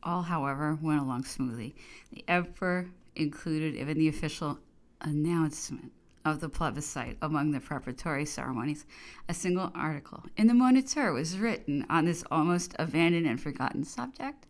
All, however, went along smoothly. The emperor included in the official announcement of the plebiscite among the preparatory ceremonies. A single article in the Moniteur was written on this almost abandoned and forgotten subject.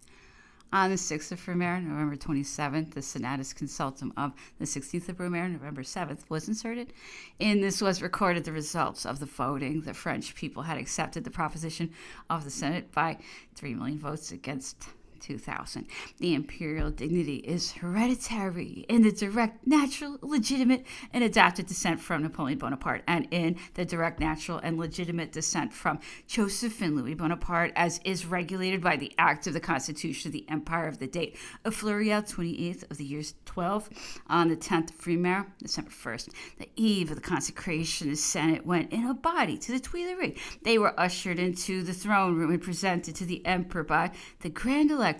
On the 6th of Brumaire, November 27th, the Senatus Consultum of the 16th of Brumaire, November 7th, was inserted. In this was recorded the results of the voting. The French people had accepted the proposition of the Senate by 3 million votes against 2,000. The imperial dignity is hereditary in the direct, natural, legitimate, and adapted descent from Napoleon Bonaparte, and in the direct, natural, and legitimate descent from Joseph and Louis Bonaparte, as is regulated by the Act of the Constitution of the Empire of the date of Floreal, 28th of the year 12, on the 10th of Brumaire, December 1st. The eve of the consecration, the Senate went in a body to the Tuileries. They were ushered into the throne room and presented to the emperor by the Grand Elector.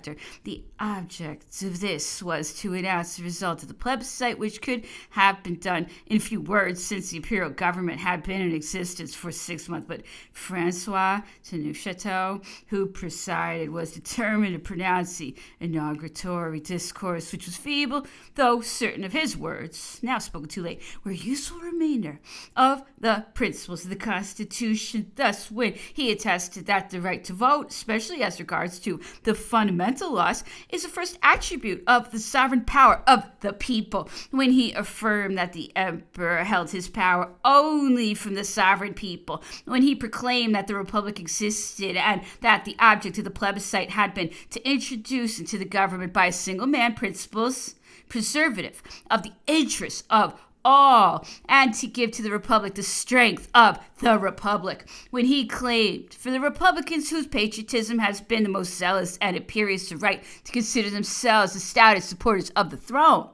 The object of this was to announce the result of the plebiscite, which could have been done in a few words since the imperial government had been in existence for 6 months. But Francois de Neufchâteau, who presided, was determined to pronounce the inauguratory discourse, which was feeble, though certain of his words, now spoken too late, were a useful remainder of the principles of the Constitution. Thus, when he attested that the right to vote, especially as regards to the fundamental laws, is the first attribute of the sovereign power of the people, when he affirmed that the emperor held his power only from the sovereign people, when he proclaimed that the republic existed and that the object of the plebiscite had been to introduce into the government by a single man principles preservative of the interests of all, and to give to the republic the strength of the republic, when he claimed for the republicans whose patriotism has been the most zealous and imperious the right to consider themselves the stoutest supporters of the throne,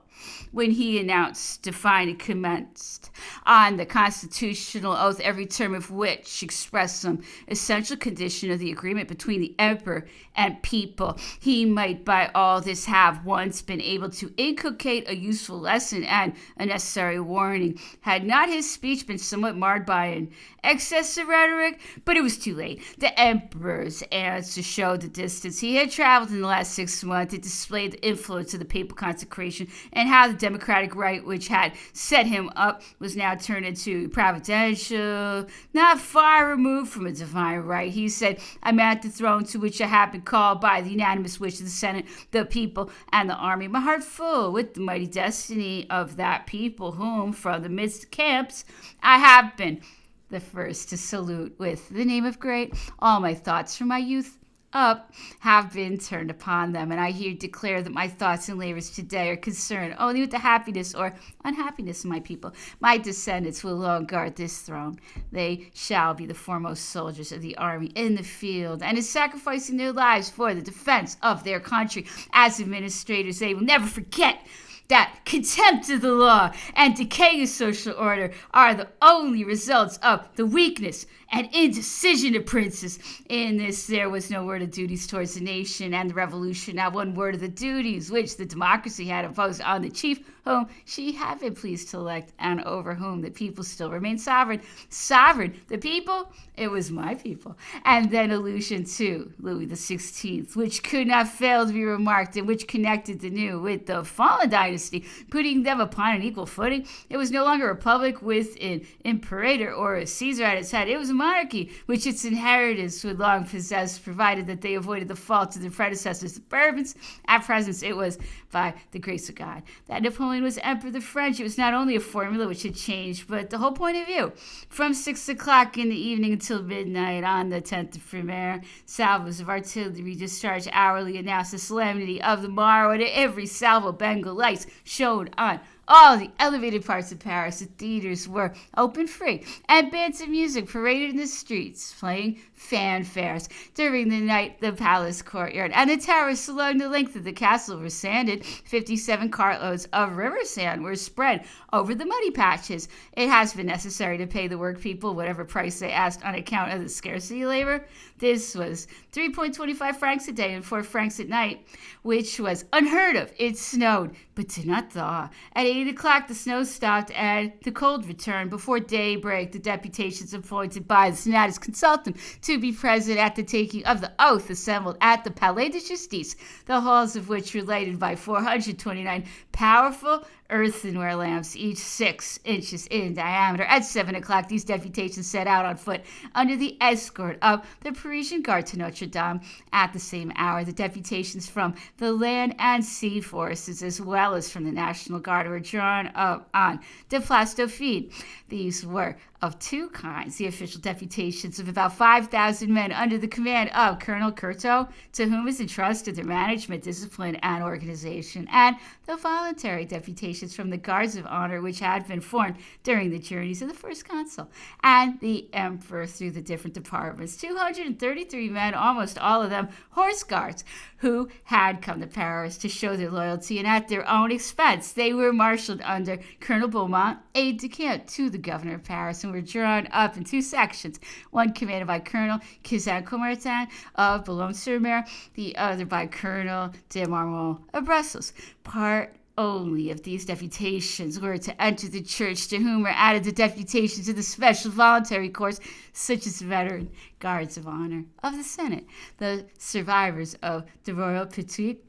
when he announced, defined, and commenced on the constitutional oath, every term of which expressed some essential condition of the agreement between the emperor and people, he might by all this have once been able to inculcate a useful lesson and a necessary warning, had not his speech been somewhat marred by an excess of rhetoric. But it was too late. The emperor's answer showed the distance he had traveled in the last 6 months. It displayed the influence of the papal consecration, and how the democratic right which had set him up was now turned into providential, not far removed from a divine right. He said, "I'm at the throne to which I have been called by the unanimous wish of the Senate, the people, and the army. My heart full with the mighty destiny of that people whom, from the midst of camps, I have been the first to salute with the name of great. All my thoughts from my youth up have been turned upon them, and I here declare that my thoughts and labors today are concerned only with the happiness or unhappiness of my people. My descendants will alone guard this throne. They shall be the foremost soldiers of the army in the field, and in sacrificing their lives for the defense of their country. As administrators, they will never forget that contempt of the law and decay of social order are the only results of the weakness and indecision of princes. In this there was no word of duties towards the nation and the revolution, not one word of the duties which the democracy had imposed on the chief whom she had been pleased to elect, and over whom the people still remained sovereign. Sovereign, the people? It was my people. And then allusion to Louis XVI, which could not fail to be remarked, and which connected the new with the fallen dynasty, putting them upon an equal footing. It was no longer a republic with an imperator or a Caesar at its head. It was a monarchy which its inheritors would long possess, provided that they avoided the faults of their predecessors, the Bourbons. At present, it was by the grace of God that Napoleon was emperor of the French. It was not only a formula which had changed, but the whole point of view. From 6 o'clock in the evening until midnight on the 10th of Brumaire, salvos of artillery discharged hourly announced the solemnity of the morrow, and every salvo Bengal lights shone on all the elevated parts of Paris. The theaters were open free, and bands of music paraded in the streets, playing fanfares. During the night, the palace courtyard and the terrace along the length of the castle were sanded. 57 cartloads of river sand were spread over the muddy patches. It has been necessary to pay the work people whatever price they asked on account of the scarcity of labor. This was 3.25 francs a day and 4 francs at night, which was unheard of. It snowed, but did not thaw. At 8 o'clock, the snow stopped and the cold returned. Before daybreak, the deputations appointed by the Senatus Consultum to be present at the taking of the oath assembled at the Palais de Justice, the halls of which were lighted by 429 powerful earthenware lamps, each 6 inches in diameter. At 7 o'clock, these deputations set out on foot under the escort of the Parisian Guard to Notre Dame. At the same hour, the deputations from the land and sea forces, as well as from the National Guard, were drawn up on the Place Dauphine. These were of two kinds: the official deputations of about 5,000 men under the command of Colonel Curto, to whom is entrusted their management, discipline, and organization, and the voluntary deputations from the Guards of Honor, which had been formed during the journeys of the first consul and the emperor through the different departments. 233 men, almost all of them horse guards, who had come to Paris to show their loyalty, and at their own expense they were marshaled under Colonel Beaumont, aide-de-camp to the governor of Paris, and were drawn up in 2 sections, one commanded by Colonel Cousin-Comartin of Boulogne-sur-Mer, the other by Colonel de Marmont of Brussels. Part only of these deputations were to enter the church, to whom were added the deputations of the special voluntary corps, such as veteran guards of honor of the Senate, the survivors of the Royal Petite.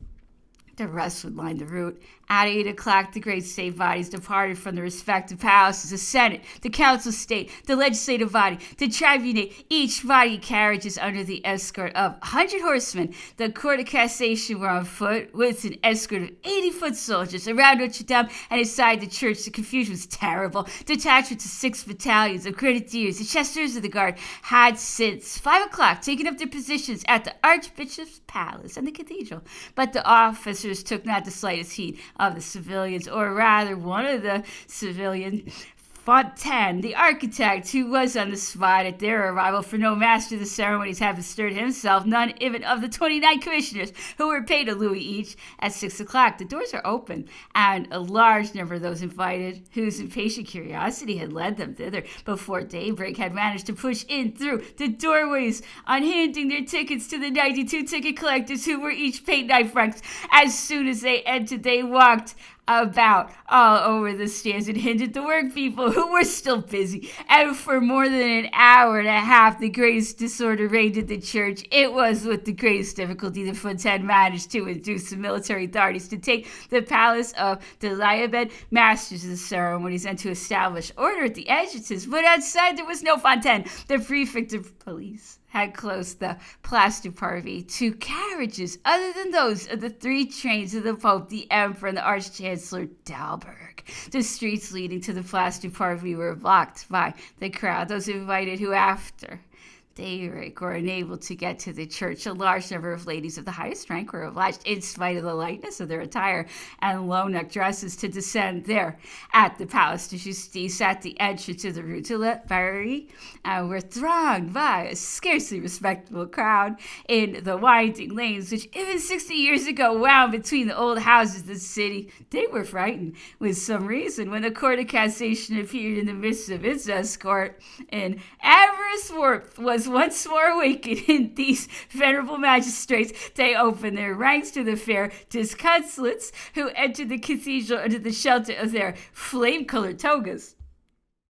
The rest would line the route. At 8 o'clock, the great state bodies departed from the respective palaces: the Senate, the Council of State, the Legislative Body, the Tribunate, each body carriages under the escort of 100 horsemen. The Court of Cassation were on foot with an escort of 80-foot soldiers around Notre Dame and inside the church. The confusion was terrible. Detachments of 6 battalions of grenadiers, the chasseurs of the guard, had since 5 o'clock taken up their positions at the Archbishop's palace and the cathedral, but the officers took not the slightest heed of the civilians, or rather one of the civilians, Fontaine, the architect, who was on the spot at their arrival, for no master of the ceremonies had bestirred himself, none even of the 29 commissioners, who were paid a louis each. At 6 o'clock, the doors are open, and a large number of those invited, whose impatient curiosity had led them thither before daybreak, had managed to push in through the doorways on handing their tickets to the 92 ticket collectors, who were each paid 9 francs. As soon as they entered, they walked about all over the stands and hindered the work people, who were still busy, and for more than an hour and a half the greatest disorder reigned in the church. It was with the greatest difficulty that Fontaine managed to induce the military authorities to take the palace of the Liabed, masters of the ceremonies, and to establish order at the entrances. But outside there was no Fontaine. The prefect of police had closed the Place du Parvis to carriages other than those of the 3 trains of the Pope, the Emperor, and the Arch-Chancellor Dalberg. The streets leading to the Place du Parvis were blocked by the crowd, those invited who, after daybreak, were unable to get to the church. A large number of ladies of the highest rank were obliged, in spite of the lightness of their attire and low-necked dresses, to descend there at the Place de Justice at the entrance to the Rue de la Barrerie, and were thronged by a scarcely respectable crowd in the winding lanes which even 60 years ago wound between the old houses of the city. They were frightened, with some reason, when the Court of Cassation appeared in the midst of its escort, and avarice warmth was once more awakened in these venerable magistrates. They opened their ranks to the fair disconsolates, who entered the cathedral under the shelter of their flame-colored togas.